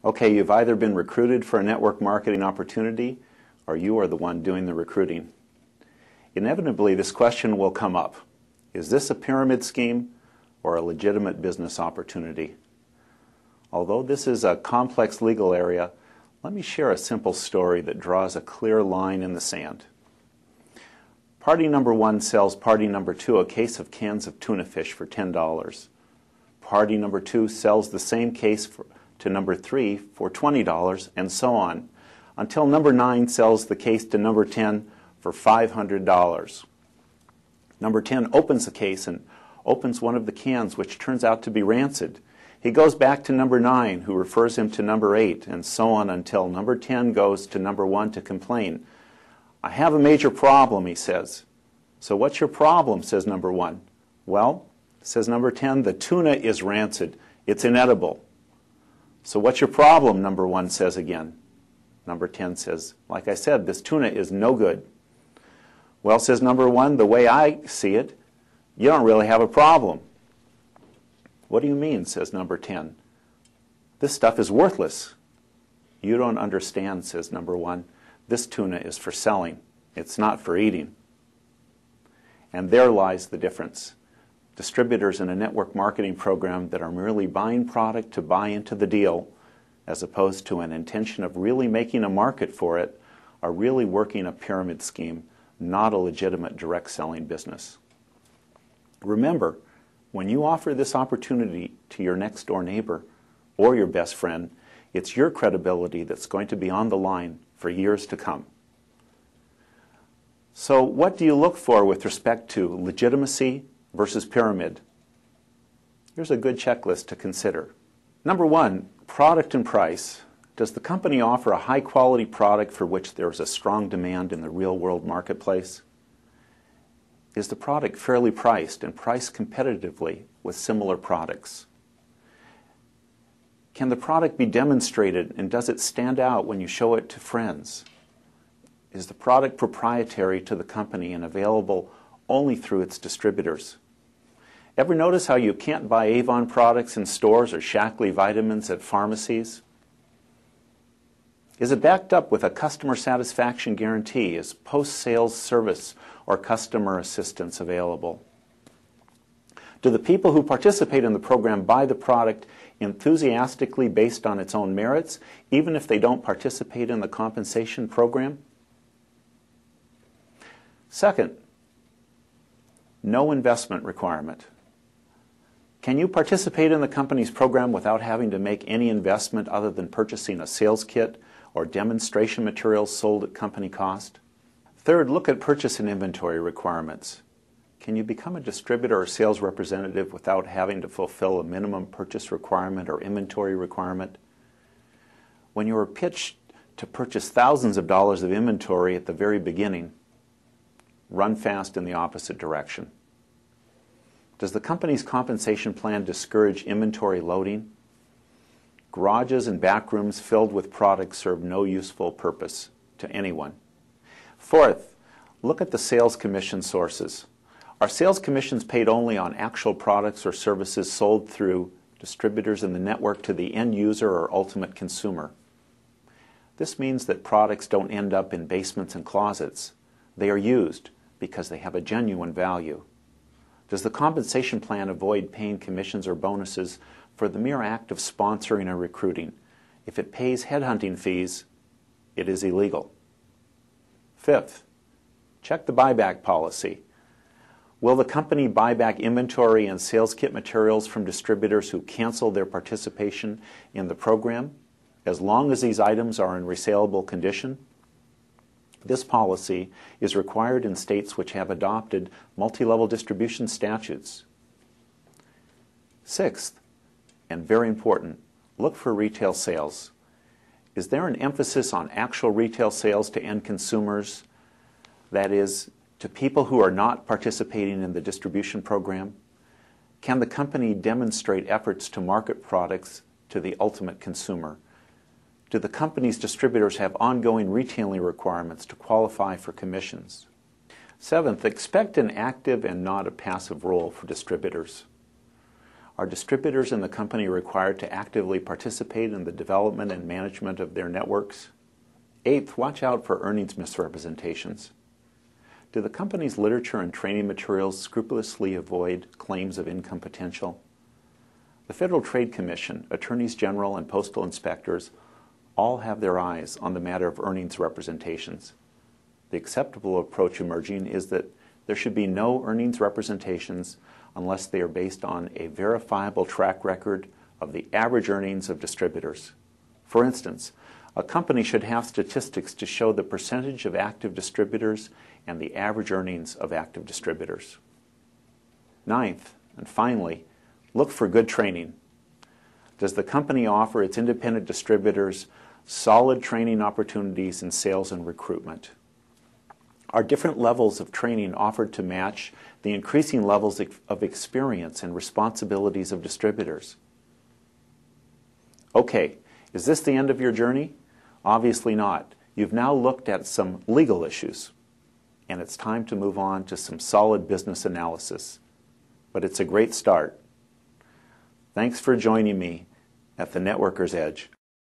Okay, you've either been recruited for a network marketing opportunity or you are the one doing the recruiting. Inevitably, this question will come up. Is this a pyramid scheme or a legitimate business opportunity? Although this is a complex legal area, let me share a simple story that draws a clear line in the sand. Party number one sells party number two a case of cans of tuna fish for $10. Party number two sells the same case to number three for $20, and so on, until number 9 sells the case to number 10 for $500. Number 10 opens the case and opens one of the cans, which turns out to be rancid. He goes back to number 9, who refers him to number 8, and so on until number 10 goes to number 1 to complain. I have a major problem, he says. So what's your problem, says number 1. Well, says number 10, the tuna is rancid. It's inedible. So what's your problem, number 1 says again. Number 10 says, like I said, this tuna is no good. Well, says number 1, the way I see it, you don't really have a problem. What do you mean, says number 10. This stuff is worthless. You don't understand, says number 1. This tuna is for selling. It's not for eating. And there lies the difference. Distributors in a network marketing program that are merely buying product to buy into the deal, as opposed to an intention of really making a market for it, are really working a pyramid scheme, not a legitimate direct selling business. Remember, when you offer this opportunity to your next door neighbor or your best friend, it's your credibility that's going to be on the line for years to come. So what do you look for with respect to legitimacy versus pyramid? Here's a good checklist to consider. Number 1, product and price. Does the company offer a high-quality product for which there is a strong demand in the real-world marketplace? Is the product fairly priced and priced competitively with similar products? Can the product be demonstrated, and does it stand out when you show it to friends? Is the product proprietary to the company and available only through its distributors? Ever notice how you can't buy Avon products in stores or Shaklee vitamins at pharmacies? Is it backed up with a customer satisfaction guarantee? Is post-sales service or customer assistance available? Do the people who participate in the program buy the product enthusiastically based on its own merits, even if they don't participate in the compensation program? Second, no investment requirement. Can you participate in the company's program without having to make any investment other than purchasing a sales kit or demonstration materials sold at company cost? Third, look at purchase and inventory requirements. Can you become a distributor or sales representative without having to fulfill a minimum purchase requirement or inventory requirement? When you are pitched to purchase thousands of dollars of inventory at the very beginning, run fast in the opposite direction. Does the company's compensation plan discourage inventory loading? Garages and back rooms filled with products serve no useful purpose to anyone. Fourth, look at the sales commission sources. Are sales commissions paid only on actual products or services sold through distributors in the network to the end user or ultimate consumer? This means that products don't end up in basements and closets. They are used because they have a genuine value. Does the compensation plan avoid paying commissions or bonuses for the mere act of sponsoring or recruiting? If it pays headhunting fees, it is illegal. Fifth, check the buyback policy. Will the company buy back inventory and sales kit materials from distributors who cancel their participation in the program, as long as these items are in resaleable condition? This policy is required in states which have adopted multi-level distribution statutes. Sixth, and very important, look for retail sales. Is there an emphasis on actual retail sales to end consumers, that is, to people who are not participating in the distribution program? Can the company demonstrate efforts to market products to the ultimate consumer? Do the company's distributors have ongoing retailing requirements to qualify for commissions? Seventh, expect an active and not a passive role for distributors. Are distributors in the company required to actively participate in the development and management of their networks? Eighth, watch out for earnings misrepresentations. Do the company's literature and training materials scrupulously avoid claims of income potential? The Federal Trade Commission, attorneys general, and postal inspectors all have their eyes on the matter of earnings representations. The acceptable approach emerging is that there should be no earnings representations unless they are based on a verifiable track record of the average earnings of distributors. For instance, a company should have statistics to show the percentage of active distributors and the average earnings of active distributors. Ninth, and finally, look for good training. Does the company offer its independent distributors solid training opportunities in sales and recruitment? Are different levels of training offered to match the increasing levels of experience and responsibilities of distributors? Okay, is this the end of your journey? Obviously not. You've now looked at some legal issues, and it's time to move on to some solid business analysis. But it's a great start. Thanks for joining me at the Networker's Edge.